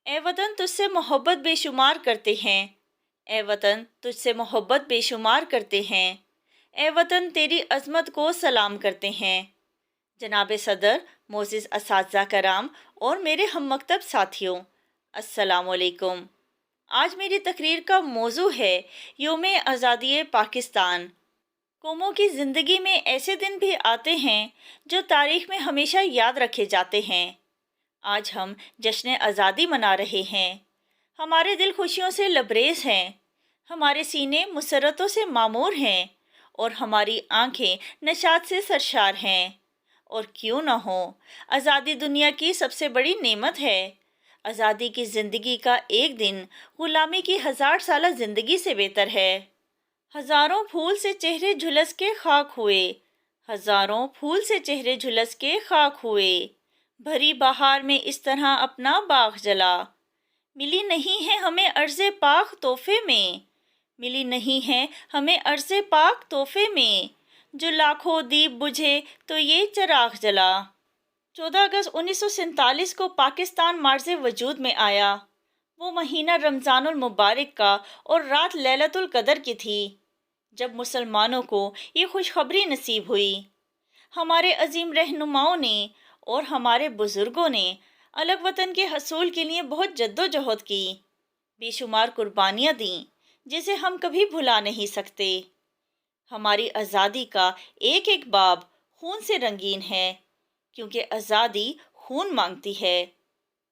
اے وطن تجھ سے محبت بے شمار کرتے ہیں، اے وطن تجھ سے محبت بے شمار کرتے ہیں، اے وطن تیری عظمت کو سلام کرتے ہیں۔ جناب صدر، معزز اساتذہ کرام اور میرے ہم مکتب ساتھیوں، السلام علیکم۔ آج میری تقریر کا موضوع ہے یوم آزادی پاکستان۔ قوموں کی زندگی میں ایسے دن بھی آتے ہیں جو تاریخ میں ہمیشہ یاد رکھے جاتے ہیں۔ آج ہم جشن آزادی منا رہے ہیں، ہمارے دل خوشیوں سے لبریز ہیں، ہمارے سینے مسرتوں سے معمور ہیں اور ہماری آنکھیں نشاط سے سرشار ہیں۔ اور کیوں نہ ہو، آزادی دنیا کی سب سے بڑی نعمت ہے۔ آزادی کی زندگی کا ایک دن غلامی کی 1000 سالہ زندگی سے بہتر ہے۔ ہزاروں پھول سے چہرے جھلس کے خاک ہوئے، ہزاروں پھول سے چہرے جھلس کے خاک ہوئے، بھری بہار میں اس طرح اپنا باغ جلا۔ ملی نہیں ہے ہمیں عرض پاک تحفے میں، ملی نہیں ہے ہمیں عرض پاک تحفے میں، جو لاکھوں دیپ بجھے تو یہ چراغ جلا۔ 14 اگست 1947 کو پاکستان مارز وجود میں آیا۔ وہ مہینہ رمضان المبارک کا اور رات لیلۃ القدر کی تھی، جب مسلمانوں کو یہ خوشخبری نصیب ہوئی۔ ہمارے عظیم رہنماؤں نے اور ہمارے بزرگوں نے الگ وطن کے حصول کے لیے بہت جدوجہد کی، بے شمار قربانیاں دیں جسے ہم کبھی بھلا نہیں سکتے۔ ہماری آزادی کا ایک ایک باب خون سے رنگین ہے، کیونکہ آزادی خون مانگتی ہے۔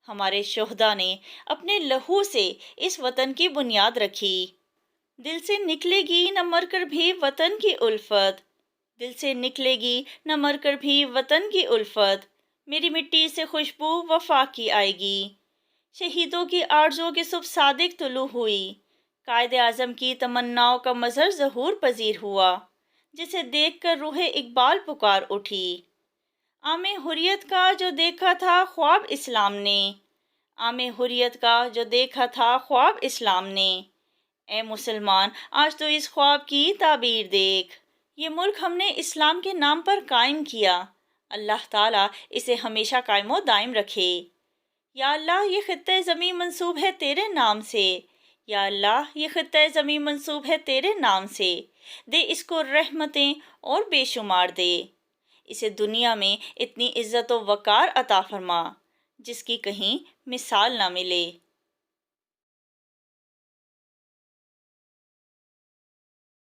ہمارے شہداء نے اپنے لہو سے اس وطن کی بنیاد رکھی۔ دل سے نکلے گی نہ مر کر بھی وطن کی الفت، دل سے نکلے گی نہ مر کر بھی وطن کی الفت، میری مٹی سے خوشبو وفا کی آئے گی۔ شہیدوں کی آرزو کی صبح صادق طلوع ہوئی، قائد اعظم کی تمناؤں کا مظہر ظہور پذیر ہوا، جسے دیکھ کر روح اقبال پکار اٹھی۔ عام حریت کا جو دیکھا تھا خواب اسلام نے، عام حریت کا جو دیکھا تھا خواب اسلام نے، اے مسلمان آج تو اس خواب کی تعبیر دیکھ۔ یہ ملک ہم نے اسلام کے نام پر قائم کیا، اللہ تعالیٰ اسے ہمیشہ قائم و دائم رکھے۔ یا اللہ یہ خطہ زمین منسوب ہے تیرے نام سے، یا اللہ یہ خطہ زمین منسوب ہے تیرے نام سے، دے اس کو رحمتیں اور بے شمار دے، اسے دنیا میں اتنی عزت و وقار عطا فرما جس کی کہیں مثال نہ ملے۔